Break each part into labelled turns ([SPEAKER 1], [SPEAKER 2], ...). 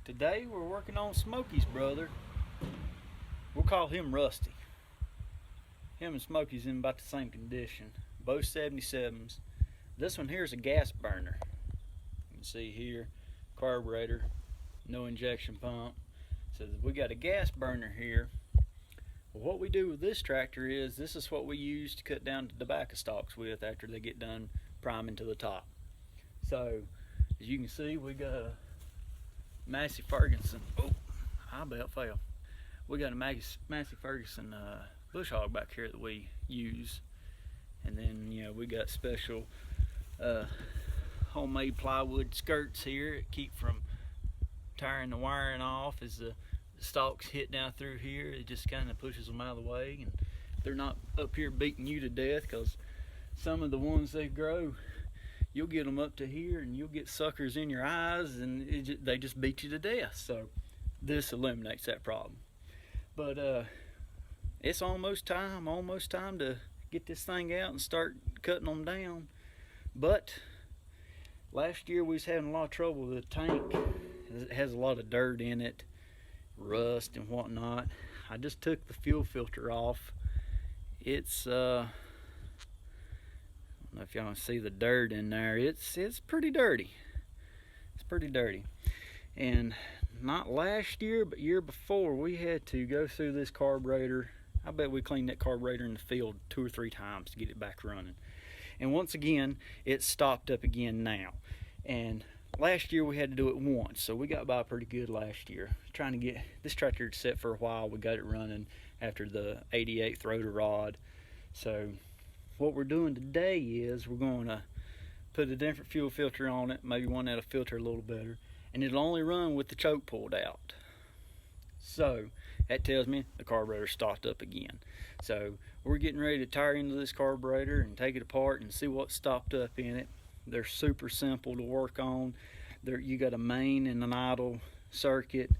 [SPEAKER 1] Today we're working on Smokey's brother. We'll call him Rusty. Him and Smokey's in about the same condition. Both 77s. This one here is a gas burner. You can see here, carburetor, no injection pump. So we got a gas burner here. Well, what we do with this tractor is this is what we use to cut down the tobacco stalks with after they get done priming to the top. So as you can see, we got a Massey Ferguson. Oh, I about fell. We got a Massey Ferguson bush hog back here that we use, and then we got special homemade plywood skirts here that keep from tearing the wiring off as the stalks hit down through here. It just kind of pushes them out of the way, and they're not up here beating you to death, because some of the ones they grow, you'll get them up to here and you'll get suckers in your eyes, and they just beat you to death. So this eliminates that problem. But it's almost time to get this thing out and start cutting them down. But last year we was having a lot of trouble with the tank. It has a lot of dirt in it, rust and whatnot. I just took the fuel filter off. It's I don't know if y'all can see the dirt in there. It's pretty dirty. It's pretty dirty. And not last year, but year before, we had to go through this carburetor. I bet we cleaned that carburetor in the field 2 or 3 times to get it back running. And once again, it's stopped up again now. And last year we had to do it once, so we got by pretty good last year. Trying to get this tractor set for a while. We got it running after the 88th rotor rod. So what we're doing today is we're going to put a different fuel filter on it, maybe one that'll filter a little better, and it'll only run with the choke pulled out. So that tells me the carburetor stopped up again. So we're getting ready to tire into this carburetor and take it apart and see what stopped up in it. They're super simple to work on. You got a main and an idle circuit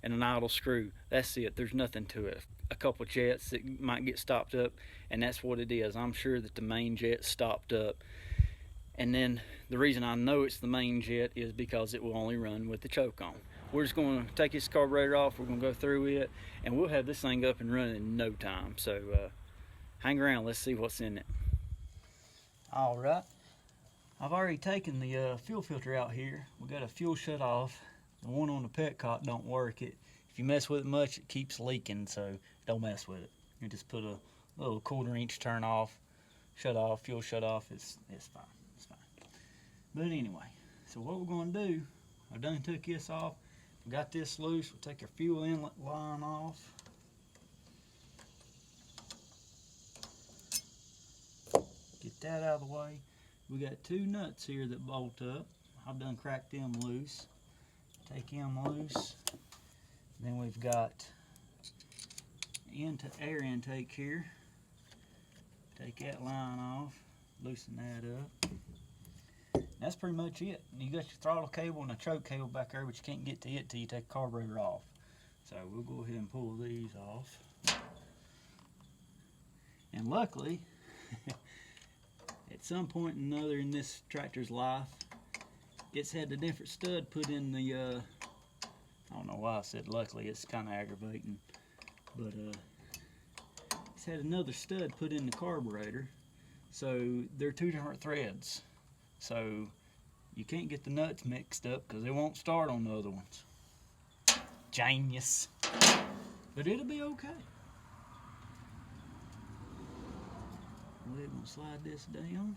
[SPEAKER 1] and an idle screw. That's it. There's nothing to it. A couple jets that might get stopped up, and that's what it is. I'm sure that the main jet stopped up. And then the reason I know it's the main jet is because it will only run with the choke on. We're just going to take this carburetor off. We're going to go through it, and we'll have this thing up and running in no time. So hang around. Let's see what's in it. All right. I've already taken the fuel filter out here. We got a fuel shut off. The one on the petcock don't work. If you mess with it much, it keeps leaking, so don't mess with it. You just put a little 1/4 inch turn off, shut off, fuel shut off. It's fine. It's fine. But anyway, so what we're going to do, I've done took this off. We got this loose. We'll take our fuel inlet line off. Get that out of the way. We got 2 nuts here that bolt up. I've done cracked them loose. Take them loose. Then we've got air intake here. Take that line off, loosen that up. That's pretty much it. You got your throttle cable and a choke cable back there, but you can't get to it till you take the carburetor off. So we'll go ahead and pull these off. And luckily, at some point or another in this tractor's life, it's had a different stud put in the, I don't know why I said luckily, it's kind of aggravating, but it's had another stud put in the carburetor, so they're 2 different threads. So you can't get the nuts mixed up because they won't start on the other ones. Genius. But it'll be okay. We're going to slide this down.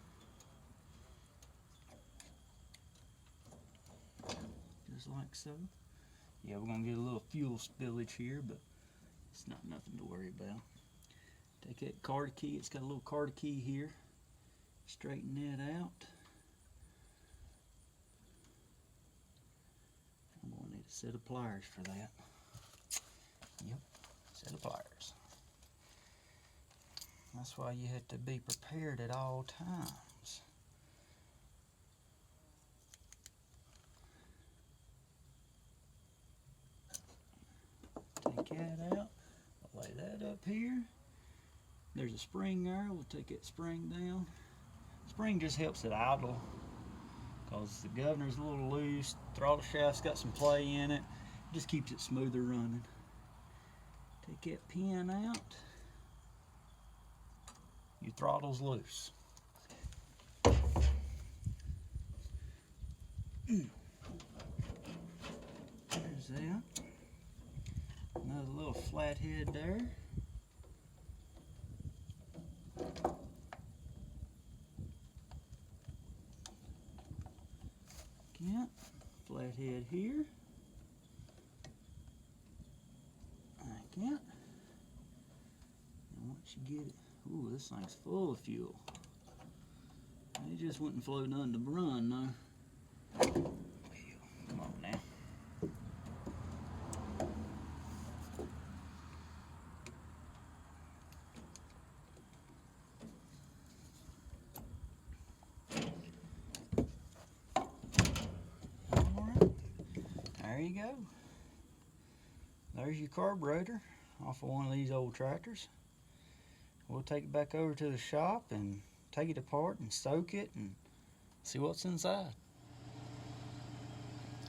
[SPEAKER 1] Just like so. Yeah, we're going to get a little fuel spillage here, but it's not nothing to worry about. Take that card key. It's got a little card key here. Straighten that out. I'm going to need a set of pliers for that. Yep, set of pliers. That's why you have to be prepared at all times. Take that out. I'll lay that up here. There's a spring there. We'll take that spring down. Spring just helps it idle because the governor's a little loose. Throttle shaft's got some play in it, Just keeps it smoother running. Take that pin out. Your throttle's loose. There's that. Another little flathead there. Yeah, flathead here. Like that. And once you get it, ooh, this thing's full of fuel. It just wouldn't flow none to run, no. Come on now. Alright, there you go. There's your carburetor off of one of these old tractors. We'll take it back over to the shop and take it apart and soak it and see what's inside.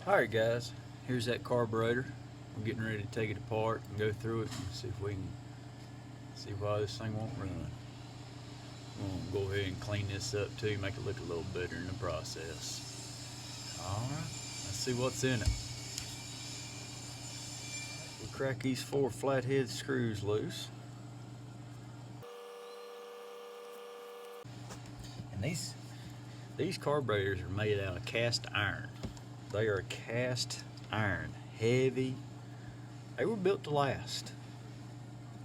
[SPEAKER 1] Alright guys, here's that carburetor. We're getting ready to take it apart and go through it and see if we can see why this thing won't run. We'll go ahead and clean this up too, make it look a little better in the process. Alright, let's see what's in it. We'll crack these 4 flathead screws loose. And these carburetors are made out of cast iron. They are cast iron, heavy. They were built to last.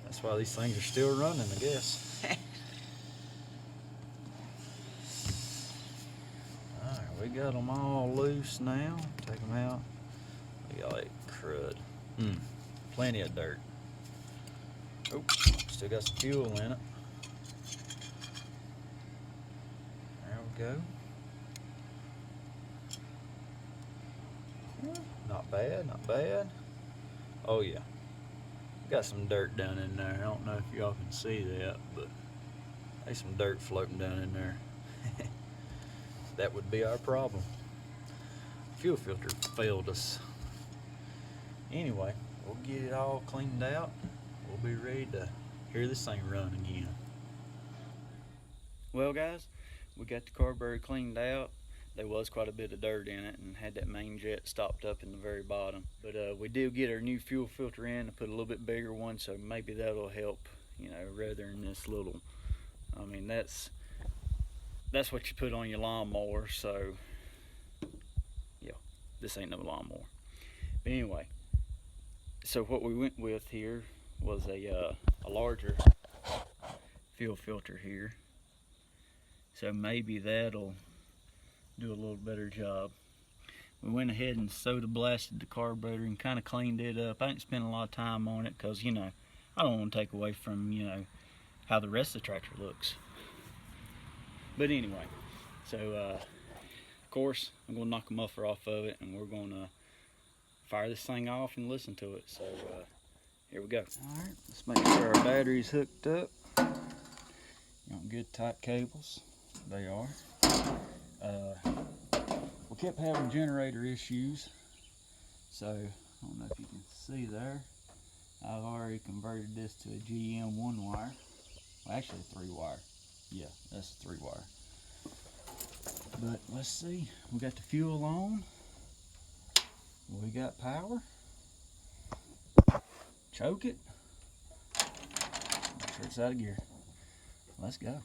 [SPEAKER 1] That's why these things are still running, I guess. Alright, we got them all loose now. Take them out. Look at all that crud. Plenty of dirt. Oh, still got some fuel in it. There we go. Not bad, not bad. Oh yeah. Got some dirt down in there. I don't know if y'all can see that, but there's some dirt floating down in there. That would be our problem. Fuel filter failed us. Anyway, we'll get it all cleaned out. We'll be ready to hear this thing run again. Well guys, we got the carburetor cleaned out. There was quite a bit of dirt in it and had that main jet stopped up in the very bottom. But we did get our new fuel filter in and put a little bit bigger one, so maybe that'll help, you know, rather than this little, I mean, that's what you put on your lawnmower, so yeah, this ain't no lawnmower. But anyway, so what we went with here was a larger fuel filter here. So maybe that'll do a little better job. We went ahead and soda blasted the carburetor and kind of cleaned it up. I didn't spend a lot of time on it because, you know, I don't want to take away from, you know, how the rest of the tractor looks. But anyway, so of course I'm going to knock the muffler off of it and we're going to fire this thing off and listen to it. So here we go. Alright, let's make sure our battery's hooked up. You want good tight cables. They are. We kept having generator issues, so I don't know if you can see there. I've already converted this to a GM 1-wire. Well, actually 3-wire. Yeah, that's a 3-wire. But let's see. We got the fuel on. We got power. Choke it. Make sure it's out of gear. Let's go.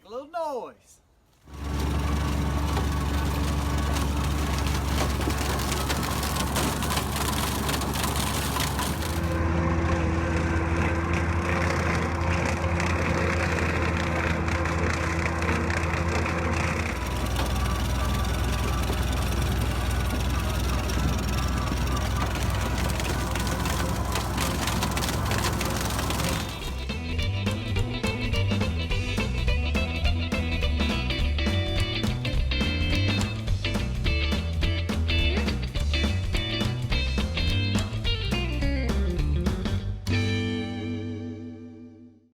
[SPEAKER 2] make a little noise.